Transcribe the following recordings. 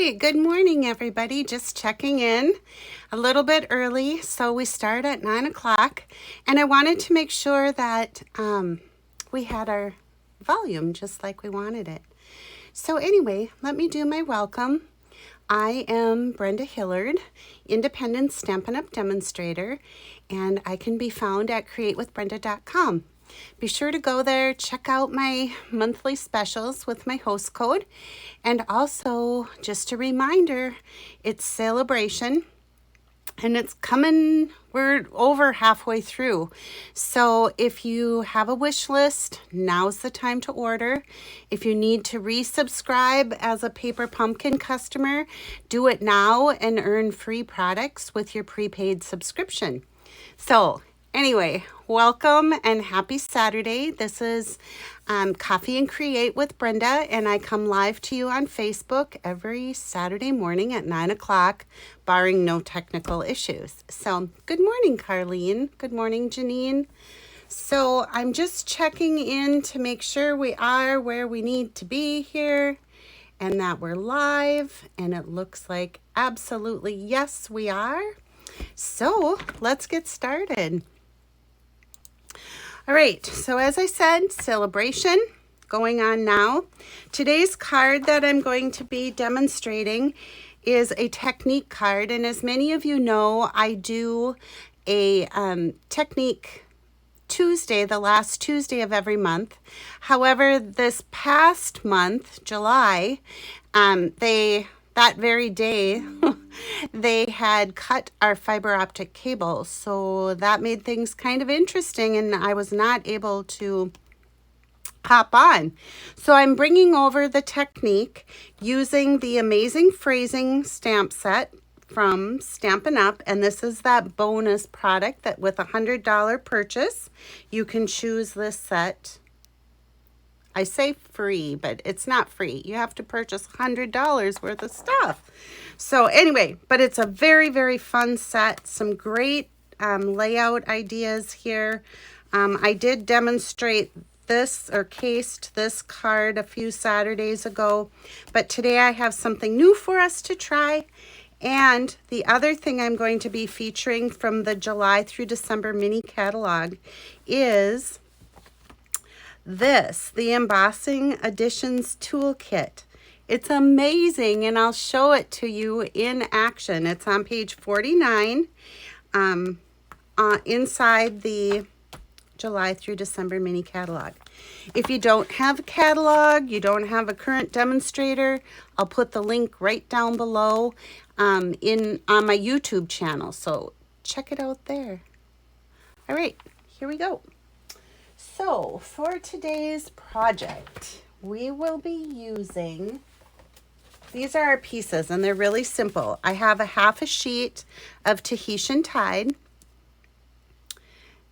right, good morning, everybody. Just checking in a little bit early. So we start at 9 o'clock, and I wanted to make sure that we had our volume just like we wanted it. So anyway, let me do my welcome. I am Brenda Hillard, independent Stampin' Up! Demonstrator, and I can be found at createwithbrenda.com. Be sure to go there, check out my monthly specials with my host code. And also, just a reminder, it's Sale-a-bration, and it's coming, we're over halfway through. So if you have a wish list, now's the time to order. If you need to resubscribe as a Paper Pumpkin customer, do it now and earn free products with your prepaid subscription. So anyway, welcome and happy Saturday. This is Coffee and Create with Brenda, and I come live to you on Facebook every Saturday morning at 9 o'clock, barring no technical issues. So good morning, Carlene. Good morning, Janine. So I'm just checking in to make sure we are where we need to be here and that we're live, and it looks like absolutely yes, we are. So let's get started. All right, so as I said, Sale-a-bration going on now. Today's card that I'm going to be demonstrating is a technique card, and as many of you know, I do a technique Tuesday, the last Tuesday of every month. However, this past month, July, that very day, they had cut our fiber optic cable. So that made things kind of interesting, and I was not able to hop on. So I'm bringing over the technique using the Amazing Phrasing stamp set from Stampin' Up. And this is that bonus product that with a $100 purchase, you can choose this set. I say free, but it's not free. You have to purchase $100 worth of stuff. So anyway, but it's a very, very fun set. Some great layout ideas here. I did demonstrate this or cased this card a few Saturdays ago, but today I have something new for us to try. And the other thing I'm going to be featuring from the July through December mini catalog is this, the Embossing Additions Toolkit. It's amazing, and I'll show it to you in action. It's on page 49 inside the July through December mini catalog. If you don't have a catalog, you don't have a current demonstrator, I'll put the link right down below on my YouTube channel. So check it out there. All right, here we go. So for today's project, we will be using, these are our pieces, and they're really simple. I have a half a sheet of Tahitian Tide.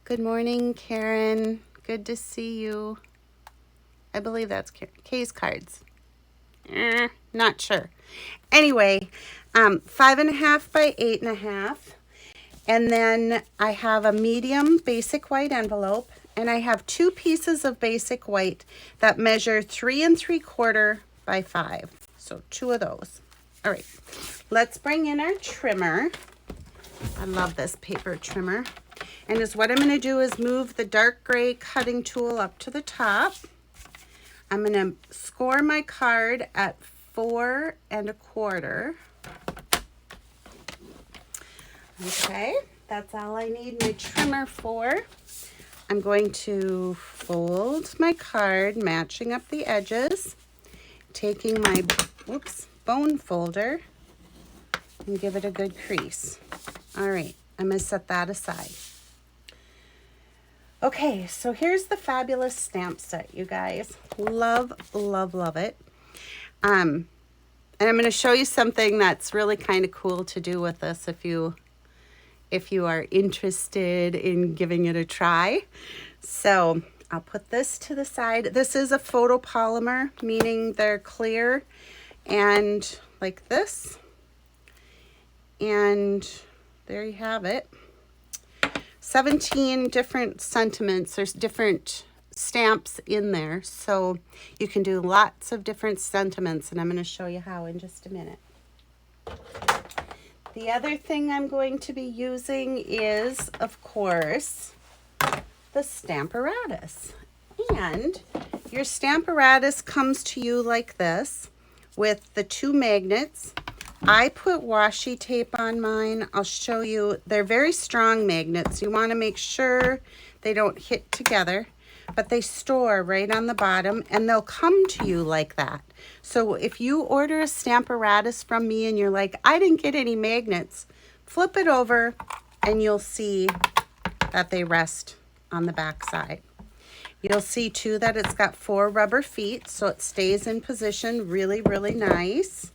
Good morning, Karen. Good to see you. I believe that's Kay's cards. Not sure. Anyway, 5.5 by 8.5. And then I have a medium basic white envelope. And I have 2 pieces of basic white that measure 3 3/4 by 5. So 2 of those. All right, let's bring in our trimmer. I love this paper trimmer. And what I'm going to do is move the dark gray cutting tool up to the top. I'm going to score my card at 4 1/4. Okay, that's all I need my trimmer for. I'm going to fold my card, matching up the edges, taking my bone folder and give it a good crease. All right, I'm going to set that aside. Okay, so here's the fabulous stamp set, you guys. Love, love, love it. And I'm going to show you something that's really kind of cool to do with this if you are interested in giving it a try. So I'll put this to the side. This is a photopolymer, meaning they're clear and like this. And there you have it. 17 different sentiments. There's different stamps in there. So you can do lots of different sentiments, and I'm going to show you how in just a minute. The other thing I'm going to be using is, of course, the Stamparatus. And your Stamparatus comes to you like this with the 2 magnets. I put washi tape on mine. I'll show you. They're very strong magnets. You want to make sure they don't hit together, but they store right on the bottom and they'll come to you like that. So if you order a Stamparatus from me and you're like, I didn't get any magnets, flip it over and you'll see that they rest on the back side. You'll see too that it's got 4 rubber feet, so it stays in position really, really nice.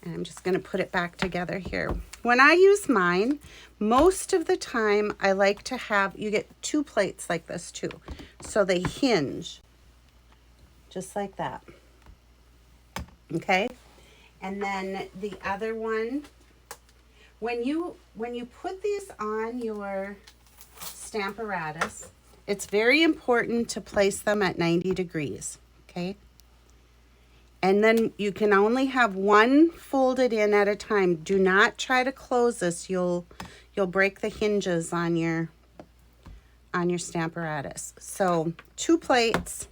And I'm just going to put it back together here. When I use mine, most of the time I like to have, you get 2 plates like this too. So they hinge just like that. Okay? And then the other one, when you put these on your Stamparatus, it's very important to place them at 90 degrees, okay? And then you can only have one folded in at a time. Do not try to close this. You'll break the hinges on your Stamparatus. So 2 plates,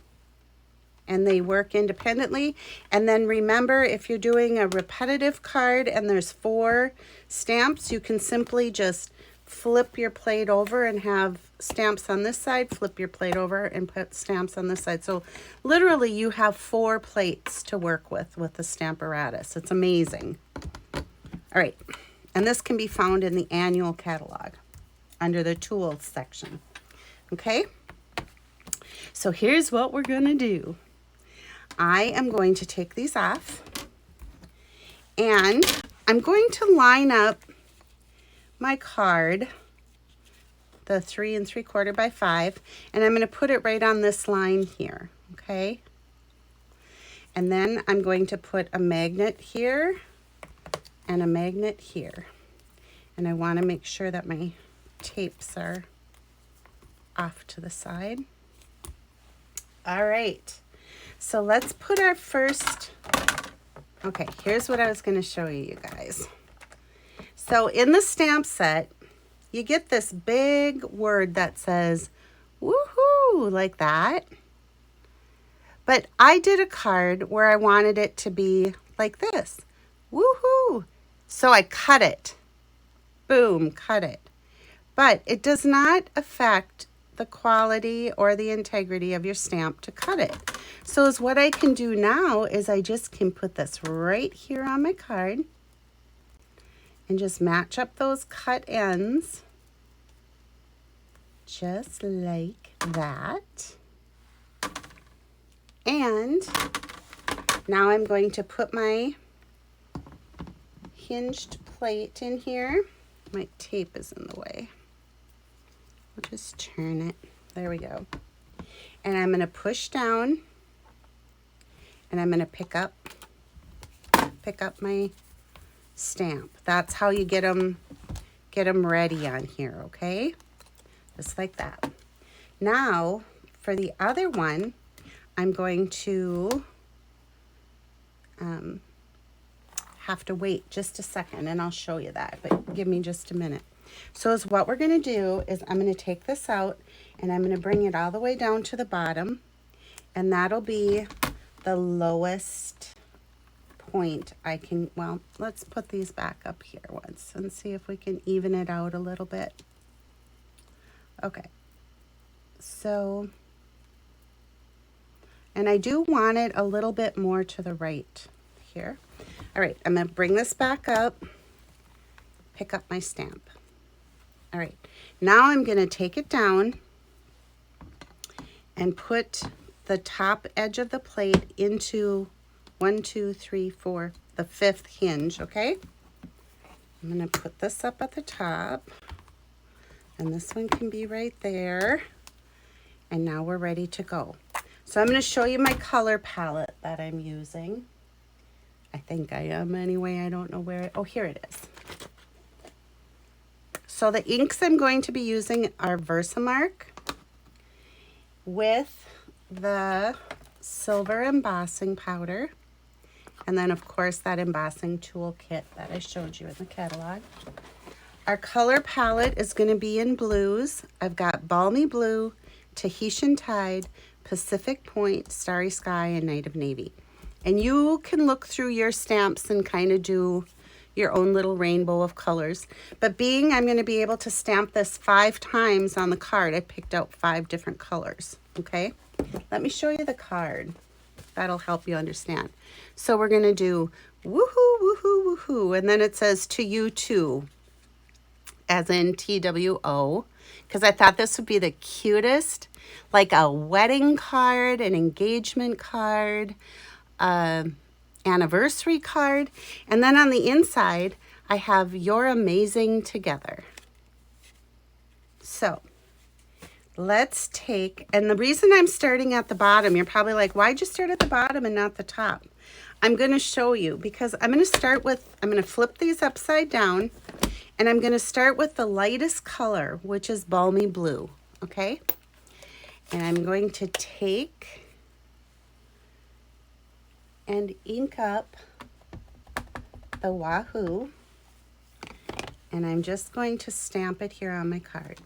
and they work independently. And then remember, if you're doing a repetitive card and there's 4 stamps, you can simply just flip your plate over and have stamps on this side, flip your plate over and put stamps on this side. So literally you have 4 plates to work with the Stamparatus. It's amazing. All right, and this can be found in the annual catalog under the tools section. Okay, so here's what we're gonna do. I am going to take these off and I'm going to line up my card, the 3 3/4 by 5, and I'm going to put it right on this line here, okay? And then I'm going to put a magnet here and a magnet here. And I want to make sure that my tapes are off to the side. All right, so let's put our first, okay, here's what I was going to show you guys. So in the stamp set, you get this big word that says, woohoo, like that. But I did a card where I wanted it to be like this, woohoo. So I cut it, boom, cut it. But it does not affect the quality or the integrity of your stamp to cut it. So what I can do now is I just can put this right here on my card and just match up those cut ends just like that. And now I'm going to put my hinged plate in here. My tape is in the way. I'll just turn it. There we go. And I'm going to push down and I'm going to pick up my stamp. That's how you get them ready on here, okay? Just like that. Now, for the other one, I'm going to have to wait just a second, and I'll show you that, but give me just a minute. So what we're going to do is I'm going to take this out, and I'm going to bring it all the way down to the bottom, and that'll be the lowest point I can, well, let's put these back up here once and see if we can even it out a little bit. Okay, so, and I do want it a little bit more to the right here. All right, I'm going to bring this back up, pick up my stamp. All right, now I'm going to take it down and put the top edge of the plate into 1, 2, 3, 4, the 5th hinge, okay? I'm going to put this up at the top, and this one can be right there. And now we're ready to go. So I'm going to show you my color palette that I'm using. I think I am anyway. I don't know where. Oh, here it is. So the inks I'm going to be using are Versamark with the silver embossing powder And then, of course, that embossing tool kit that I showed you in the catalog. Our color palette is going to be in blues. I've got Balmy Blue, Tahitian Tide, Pacific Point, Starry Sky, and Night of Navy. And you can look through your stamps and kind of do your own little rainbow of colors. But being I'm going to be able to stamp this 5 times on the card, I picked out 5 different colors, okay? Let me show you the card. That'll help you understand. So we're going to do woohoo, woohoo, woohoo, and then it says to you too, as in TWO, because I thought this would be the cutest, like a wedding card, an engagement card, anniversary card. And then on the inside, I have You're Amazing Together. So let's take, and the reason I'm starting at the bottom, you're probably like, why'd you start at the bottom and not the top? I'm going to show you because I'm going to start with, I'm going to flip these upside down, and I'm going to start with the lightest color, which is Balmy Blue, okay? And I'm going to take and ink up the Wahoo, and I'm just going to stamp it here on my card.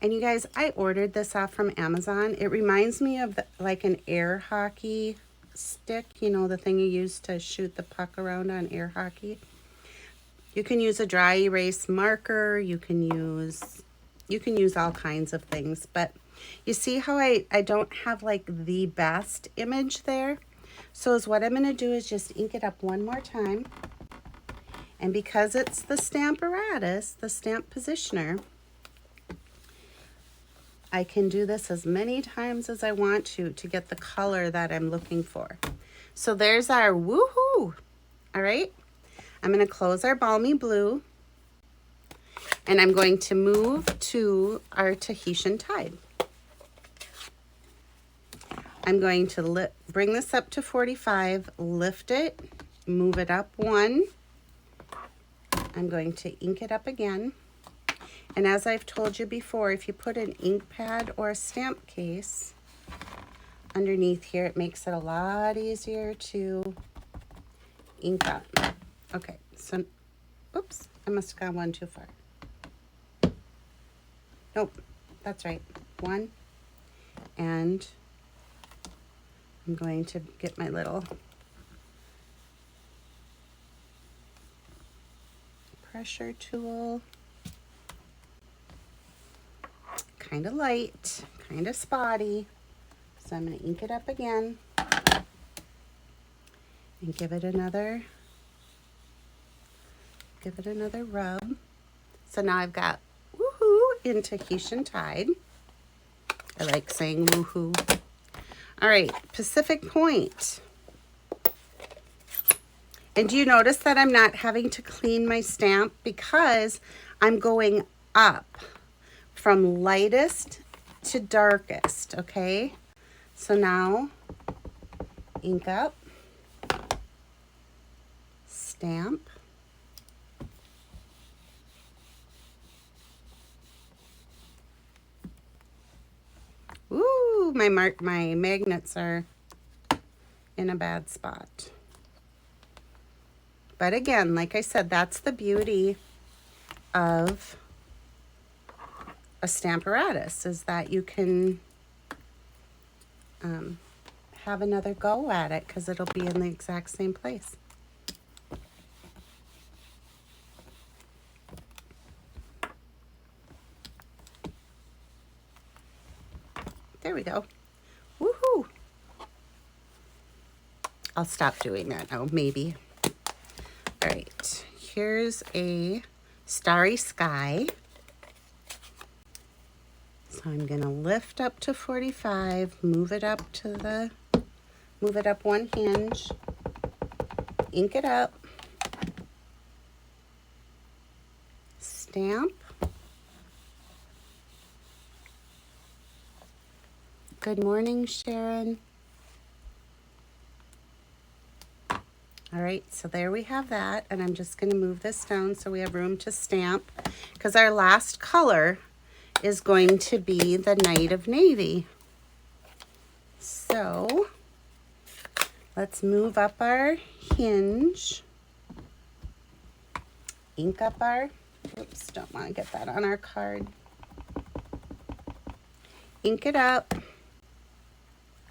And you guys, I ordered this off from Amazon. It reminds me of like an air hockey stick, you know, the thing you use to shoot the puck around on air hockey. You can use a dry erase marker, you can use all kinds of things, but you see how I don't have like the best image there? So what I'm going to do is just ink it up one more time. And because it's the Stamparatus, the stamp positioner, I can do this as many times as I want to get the color that I'm looking for. So there's our woohoo. All right. I'm going to close our Balmy Blue, and I'm going to move to our Tahitian Tide. I'm going to bring this up to 45, lift it, move it up 1. I'm going to ink it up again. And as I've told you before, if you put an ink pad or a stamp case underneath here, it makes it a lot easier to ink up. Okay, so, oops, I must have gone one too far. Nope, that's right, 1. And I'm going to get my little pressure tool. Kind of light, kind of spotty. So I'm going to ink it up again and give it another rub. So now I've got woohoo in Tahitian Tide. I like saying woohoo. All right, Pacific Point. And do you notice that I'm not having to clean my stamp because I'm going up from lightest to darkest, okay? So now, ink up, stamp, ooh, my magnets are in a bad spot. But again, like I said, that's the beauty of a Stamparatus, is that you can have another go at it because it'll be in the exact same place. There we go. Woohoo! I'll stop doing that now, maybe. All right, here's a Starry Sky. So I'm going to lift up to 45, move it up 1 hinge, ink it up, stamp. Good morning, Sharon. All right, so there we have that, and I'm just going to move this down so we have room to stamp, because our last color is going to be the Night of Navy. So Let's move up our hinge. Ink up our, oops, don't want to get that on our card. Ink it up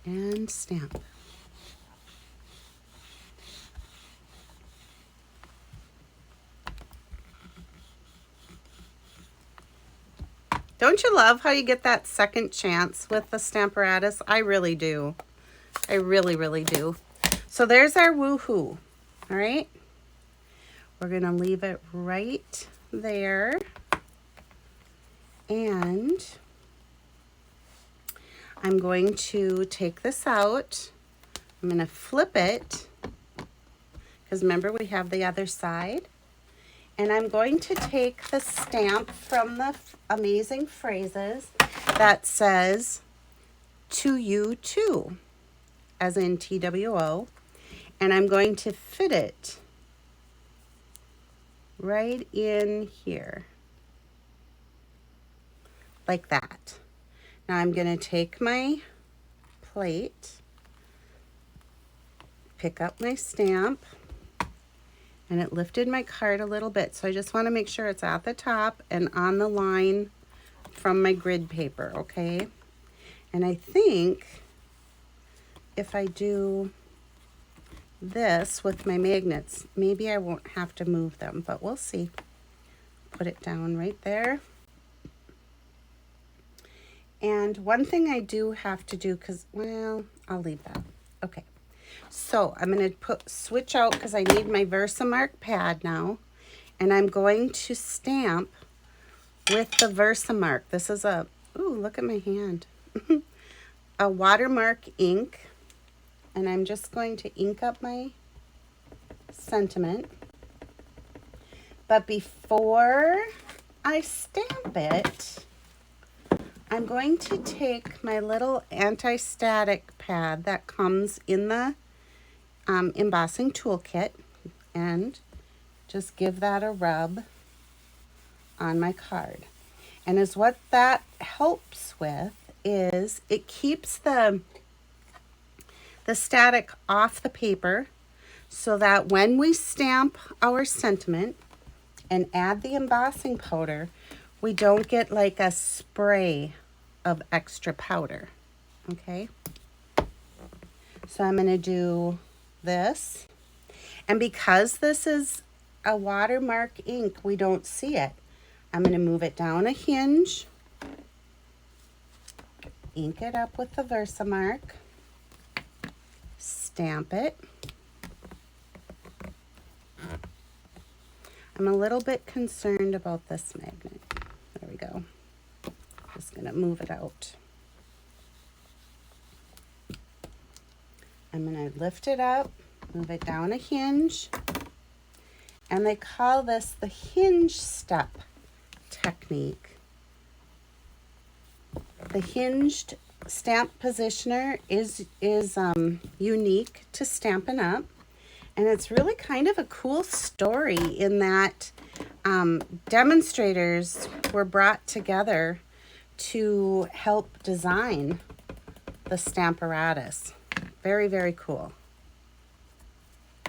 and stamp. Don't you love how you get that second chance with the Stamparatus? I really do. I really, really do. So there's our woohoo. All right. We're going to leave it right there. And I'm going to take this out. I'm going to flip it, because remember we have the other side. And I'm going to take the stamp from the Amazing Phrases that says, "To you too," as in TWO. And I'm going to fit it right in here, like that. Now I'm going to take my plate, pick up my stamp, and it lifted my card a little bit. So I just want to make sure it's at the top and on the line from my grid paper, okay? And I think if I do this with my magnets, maybe I won't have to move them, but we'll see. Put it down right there. And one thing I do have to do, because, well, I'll leave that. Okay. So I'm going to switch out, because I need my Versamark pad now. And I'm going to stamp with the Versamark. This is a, ooh, look at my hand. A watermark ink. And I'm just going to ink up my sentiment. But before I stamp it, I'm going to take my little anti-static pad that comes in the embossing toolkit and just give that a rub on my card. And as what that helps with is it keeps the static off the paper, so that when we stamp our sentiment and add the embossing powder, we don't get like a spray of extra powder, okay? So I'm going to do this. And because this is a watermark ink, we don't see it. I'm going to move it down a hinge, ink it up with the Versamark, stamp it. I'm a little bit concerned about this magnet. There we go. Just going to move it out. I'm going to lift it up, move it down a hinge, and they call this the hinge step technique. The hinged stamp positioner is unique to Stampin' Up, and it's really kind of a cool story in that demonstrators were brought together to help design the Stamparatus. Very, very cool.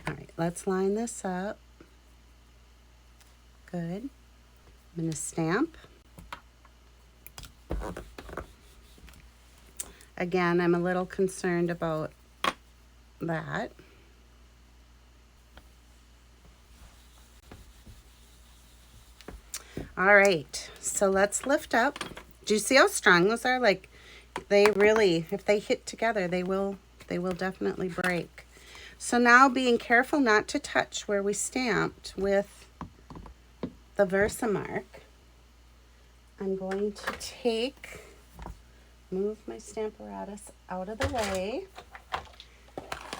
All right, let's line this up. Good. I'm going to stamp. Again, I'm a little concerned about that. All right, so let's lift up. Do you see how strong those are? Like, they really, if they hit together, they will definitely break. So now, being careful not to touch where we stamped with the Versamark, I'm going to move my Stamparatus out of the way,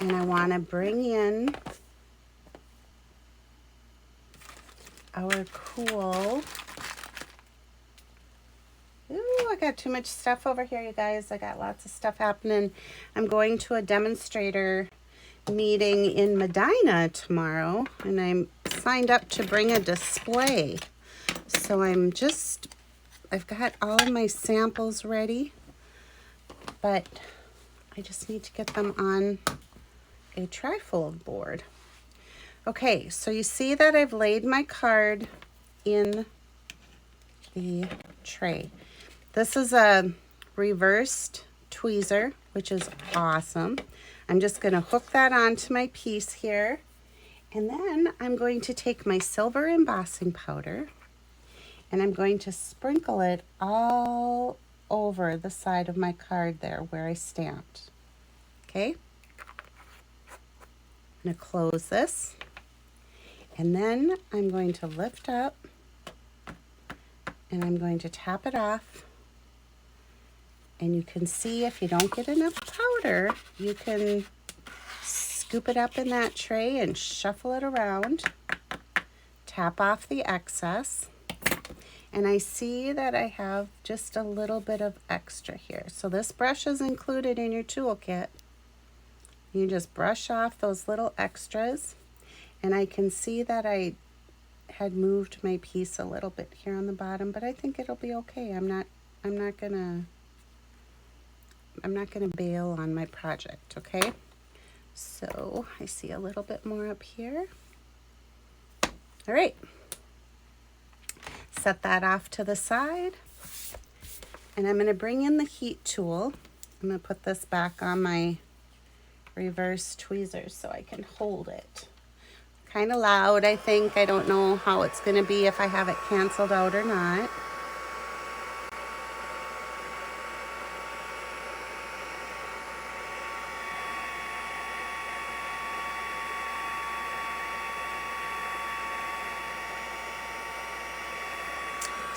and I want to bring in our cool, ooh, I got too much stuff over here, you guys. I got lots of stuff happening. I'm going to a demonstrator meeting in Medina tomorrow, and I'm signed up to bring a display. So I've got all of my samples ready, but I just need to get them on a trifold board. Okay, so you see that I've laid my card in the tray. This is a reversed tweezer, which is awesome. I'm just going to hook that onto my piece here. And then I'm going to take my silver embossing powder and I'm going to sprinkle it all over the side of my card there where I stamped. Okay? I'm going to close this. And then I'm going to lift up and I'm going to tap it off. And you can see if you don't get enough powder, you can scoop it up in that tray and shuffle it around. Tap off the excess. And I see that I have just a little bit of extra here. So this brush is included in your toolkit. You just brush off those little extras. And I can see that I had moved my piece a little bit here on the bottom, but I think it'll be okay. I'm not gonna bail on my project, okay? So I see a little bit more up here. All right. Set that off to the side. And I'm gonna bring in the heat tool. I'm gonna put this back on my reverse tweezers so I can hold it. Kind of loud, I think. I don't know how it's going to be if I have it canceled out or not.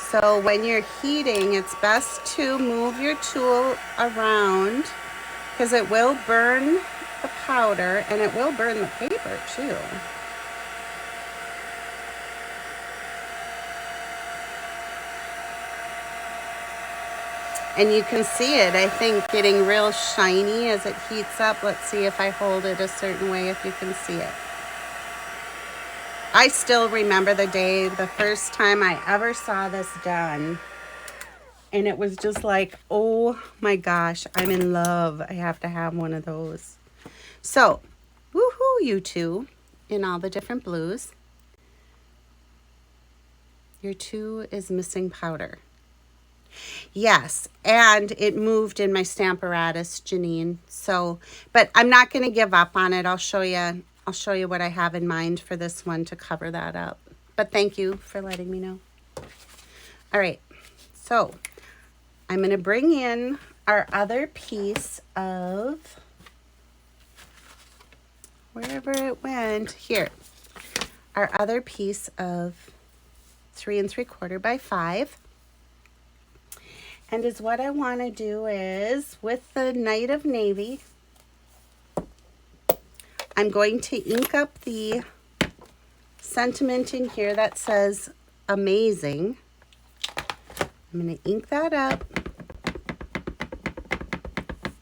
So when you're heating, it's best to move your tool around because it will burn the powder and it will burn the paper too. And you can see it, I think, getting real shiny as it heats up. Let's see if I hold it a certain way, if you can see it. I still remember the day, the first time I ever saw this done. And it was just like, oh my gosh, I'm in love. I have to have one of those. So, woohoo, you two, in all the different blues. Your two is missing powder. Yes, and it moved in my Stamparatus, Janine. So, but I'm not going to give up on it. I'll show you what I have in mind for this one to cover that up. But thank you for letting me know. All right, so I'm going to bring in our other piece of, wherever it went, here. Our other piece of 3 3/4 by 5. And is what I want to do is, with the Night of Navy, I'm going to ink up the sentiment in here that says amazing. I'm going to ink that up.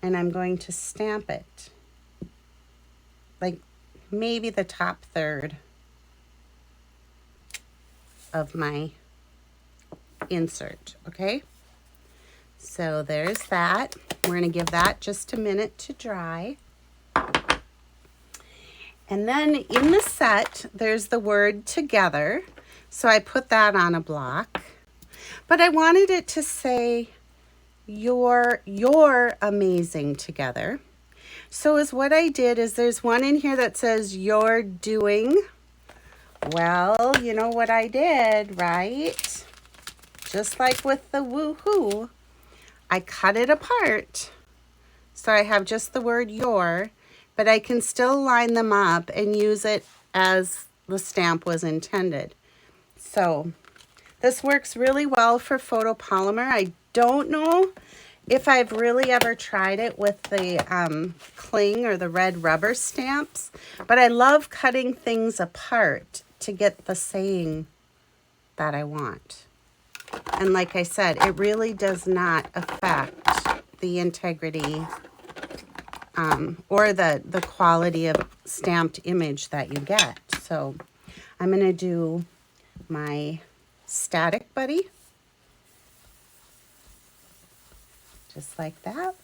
And I'm going to stamp it. Like maybe the top third of my insert, okay? So there's that. We're going to give that just a minute to dry. And then in the set, there's the word together. So I put that on a block. But I wanted it to say, you're amazing together. So is what I did is there's one in here that says you're doing. Well, you know what I did, right? Just like with the woohoo. I cut it apart, so I have just the word your, but I can still line them up and use it as the stamp was intended. So this works really well for photopolymer. I don't know if I've really ever tried it with the cling or the red rubber stamps, but I love cutting things apart to get the saying that I want. And like I said, it really does not affect the integrity or the quality of stamped image that you get. So I'm going to do my static buddy, just like that.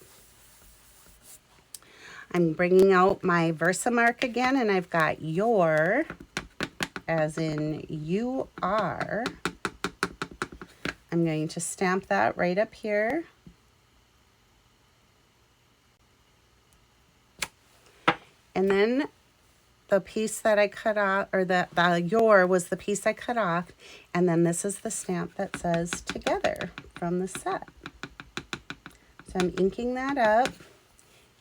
I'm bringing out my Versamark again, and I've got your, as in you are. I'm going to stamp that right up here. And then the piece that I cut off, or the your was the piece I cut off, and then this is the stamp that says together from the set. So I'm inking that up,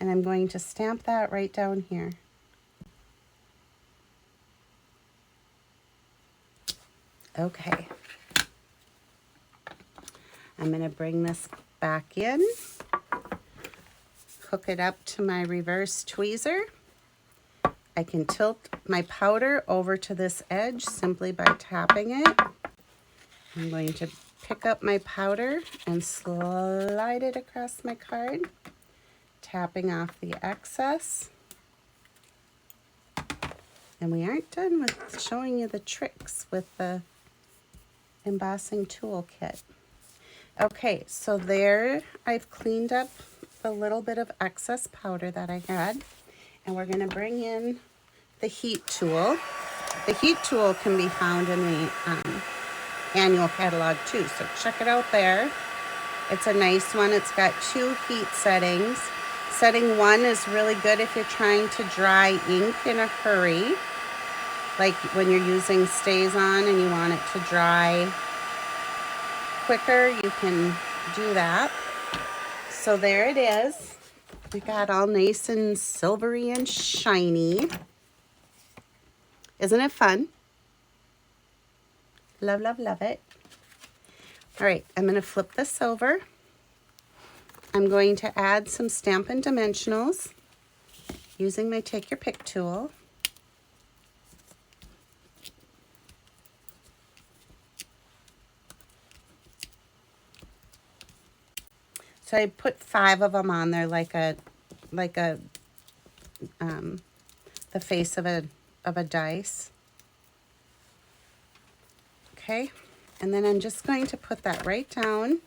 and I'm going to stamp that right down here. Okay. I'm going to bring this back in, hook it up to my reverse tweezer. I can tilt my powder over to this edge simply by tapping it. I'm going to pick up my powder and slide it across my card, tapping off the excess. And we aren't done with showing you the tricks with the embossing toolkit. Okay, so there I've cleaned up a little bit of excess powder that I had, and we're going to bring in the heat tool. The heat tool can be found in the annual catalog too, so check it out there. It's a nice one. It's got 2 heat settings. Setting 1 is really good if you're trying to dry ink in a hurry, like when you're using StazOn and you want it to dry quicker, you can do that. So there it is. We got all nice and silvery and shiny. Isn't it fun? Love, love, love it. All right, I'm going to flip this over. I'm going to add some Stampin' Dimensionals using my Take Your Pick tool. So I put 5 of them on there, like the face of a dice. Okay, and then I'm just going to put that right down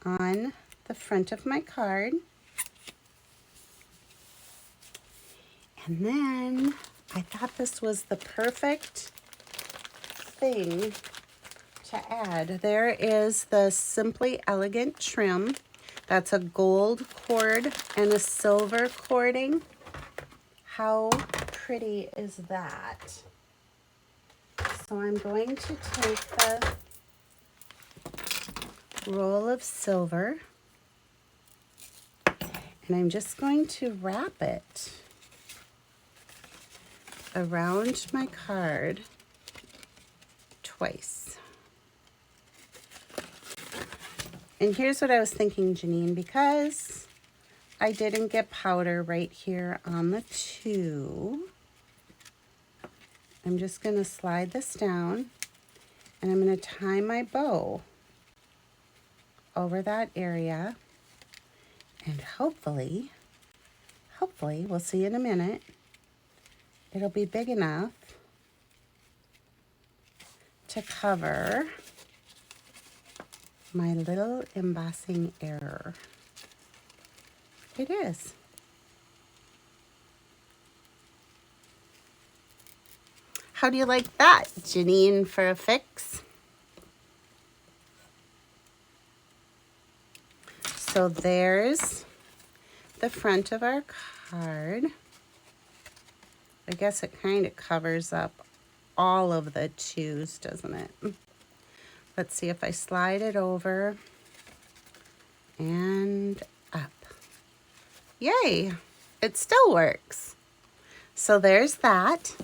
on the front of my card. And then I thought this was the perfect thing to add. There is the Simply Elegant trim. That's a gold cord and a silver cording. How pretty is that? So I'm going to take the roll of silver and I'm just going to wrap it around my card twice. And here's what I was thinking, Janine, because I didn't get powder right here on the 2, I'm just going to slide this down and I'm going to tie my bow over that area, and hopefully, we'll see in a minute, it'll be big enough to cover my little embossing error. It is. How do you like that, Janine, for a fix? So there's the front of our card. I guess it kind of covers up all of the 2s, doesn't it? Let's see if I slide it over and up. Yay, it still works. So there's that.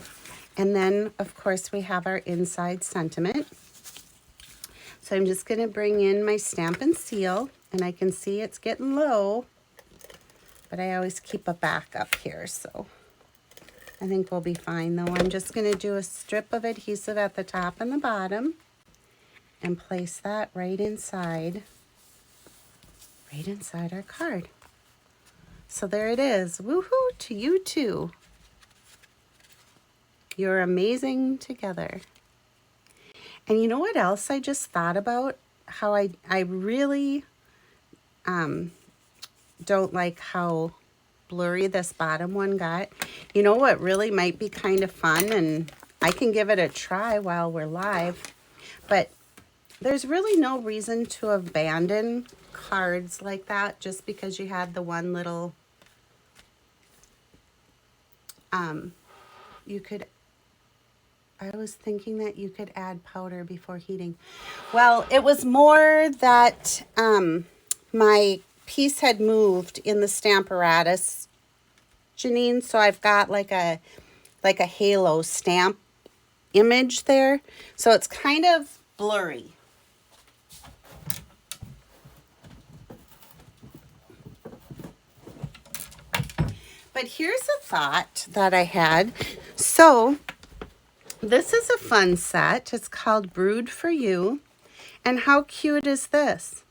And then, of course, we have our inside sentiment. So I'm just going to bring in my Stampin' Seal, and I can see it's getting low, but I always keep a backup here, so I think we'll be fine, though. I'm just going to do a strip of adhesive at the top and the bottom and place that right inside our card. So there it is. Woohoo to you too. You're amazing together. And you know what else I just thought about? How I really don't like how blurry this bottom one got. You know what really might be kind of fun, and I can give it a try while we're live, but there's really no reason to abandon cards like that just because you had the one little, you could, I was thinking that you could add powder before heating. Well, it was more that my piece had moved in the Stamparatus, Janine, so I've got like a halo stamp image there, so it's kind of blurry. But here's a thought that I had. So this is a fun set. It's called Brewed for You. And how cute is this?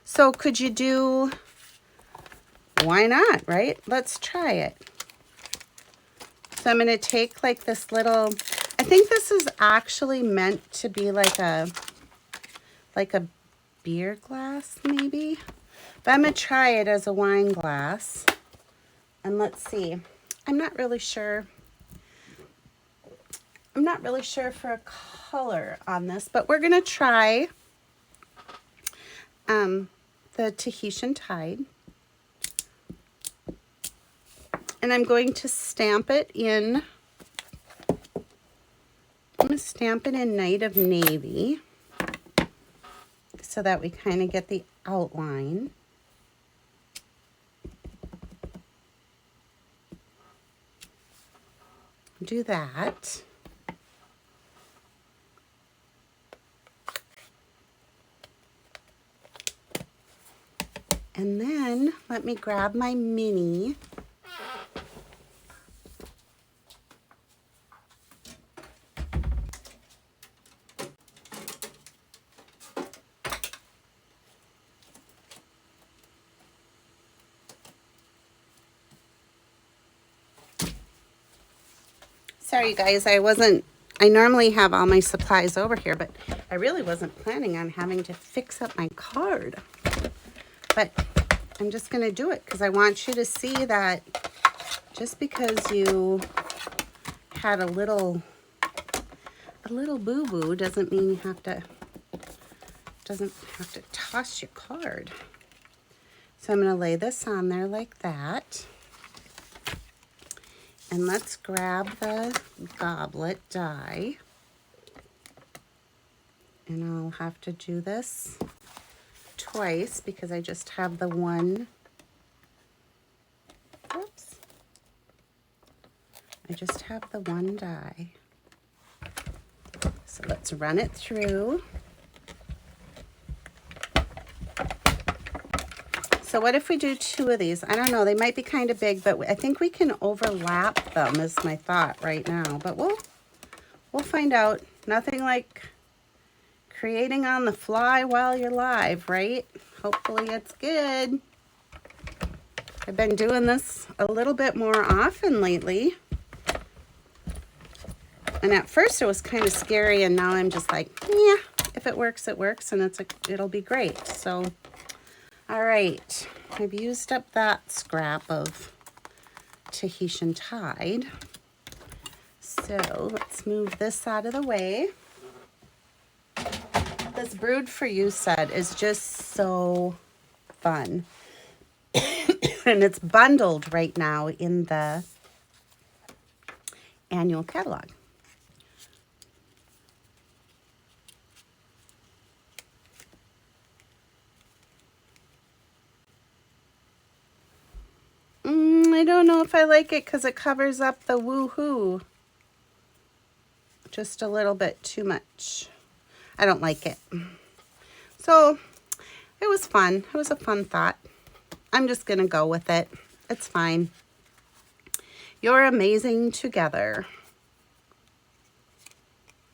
So could you do, why not, right? Let's try it. So I'm going to take like this little, I think this is actually meant to be like a beer glass maybe. But I'm going to try it as a wine glass. And let's see. I'm not really sure for a color on this, but we're going to try the Tahitian Tide. And I'm going to stamp it in, Night of Navy so that we kind of get the outline. Do that. And then let me grab my mini. Sorry guys, I normally have all my supplies over here, but I really wasn't planning on having to fix up my card. But I'm just going to do it because I want you to see that just because you had a little boo-boo doesn't mean you have to toss your card. So I'm going to lay this on there like that. And let's grab the goblet die. And I'll have to do this twice because I just have the one. Oops. I just have the one die. So let's run it through. So what if we do two of these? I don't know, they might be kind of big, but I think we can overlap them is my thought right now. But we'll find out. Nothing like creating on the fly while you're live, right? Hopefully it's good. I've been doing this a little bit more often lately. And at first it was kind of scary, and now I'm just like, yeah, if it works, it works, and it'll be great. So all right, I've used up that scrap of Tahitian Tide. So let's move this out of the way. This Brewed for You set is just so fun. And it's bundled right now in the annual catalog. I don't know if I like it because it covers up the woohoo just a little bit too much. I don't like it. So it was fun. It was a fun thought. I'm just going to go with it. It's fine. You're amazing together.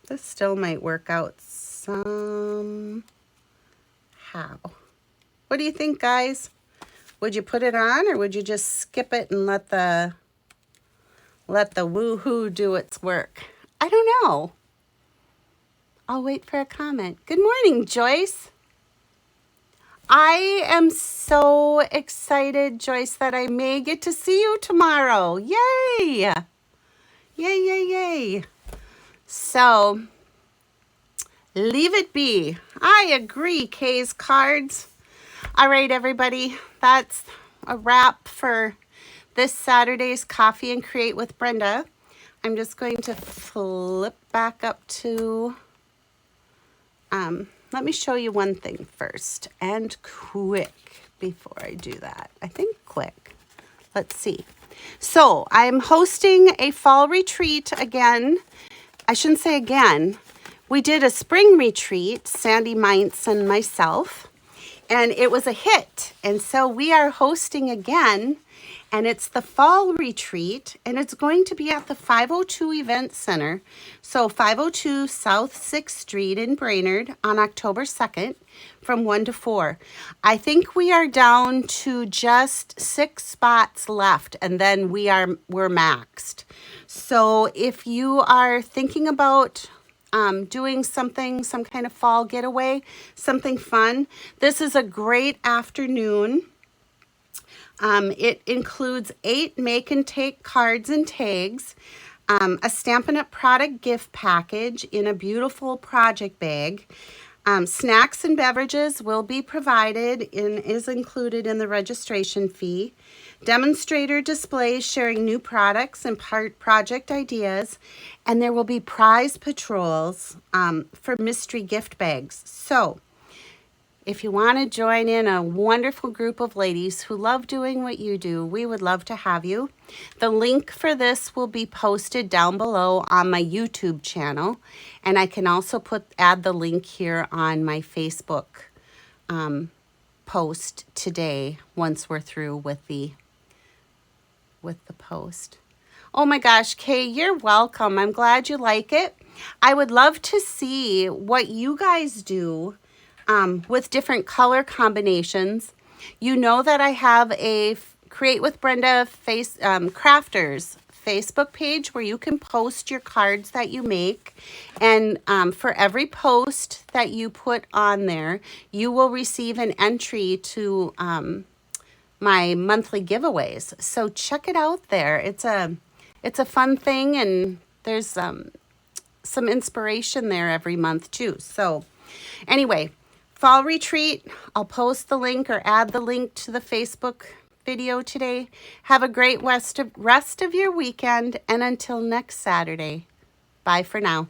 This still might work out somehow. What do you think, guys? Would you put it on, or would you just skip it and let the woohoo do its work? I don't know. I'll wait for a comment. Good morning, Joyce. I am so excited, Joyce, that I may get to see you tomorrow. Yay! Yay, yay, yay. So, leave it be. I agree, Kay's cards. All right, everybody. That's a wrap for this Saturday's Coffee and Create with Brenda. I'm just going to flip back up to... let me show you one thing first, and quick before I do that. I think quick. Let's see. So I'm hosting a fall retreat again. I shouldn't say again. We did a spring retreat, Sandy Mintz and myself, and it was a hit. And so we are hosting again, and it's the fall retreat, and it's going to be at the 502 Event Center. So 502 South 6th Street in Brainerd on October 2nd from 1 to 4. I think we are down to just 6 spots left, and then we're maxed. So if you are thinking about doing something, some kind of fall getaway, something fun, this is a great afternoon. It includes 8 make and take cards and tags, a Stampin' Up product gift package in a beautiful project bag. Snacks and beverages will be provided and is included in the registration fee. Demonstrator displays sharing new products and project ideas, and there will be prize patrols for mystery gift bags. So, if you want to join in a wonderful group of ladies who love doing what you do, we would love to have you. The link for this will be posted down below on my YouTube channel, and I can also add the link here on my Facebook post today once we're through with the post. Oh my gosh, Kay, you're welcome. I'm glad you like it. I would love to see what you guys do with different color combinations. You know that I have a Create with Brenda Crafters Facebook page where you can post your cards that you make. And for every post that you put on there, you will receive an entry to my monthly giveaways. So check it out there. It's a fun thing, and there's some inspiration there every month too. So anyway, fall retreat, I'll post the link or add the link to the Facebook video today. Have a great rest of your weekend, and until next Saturday, bye for now.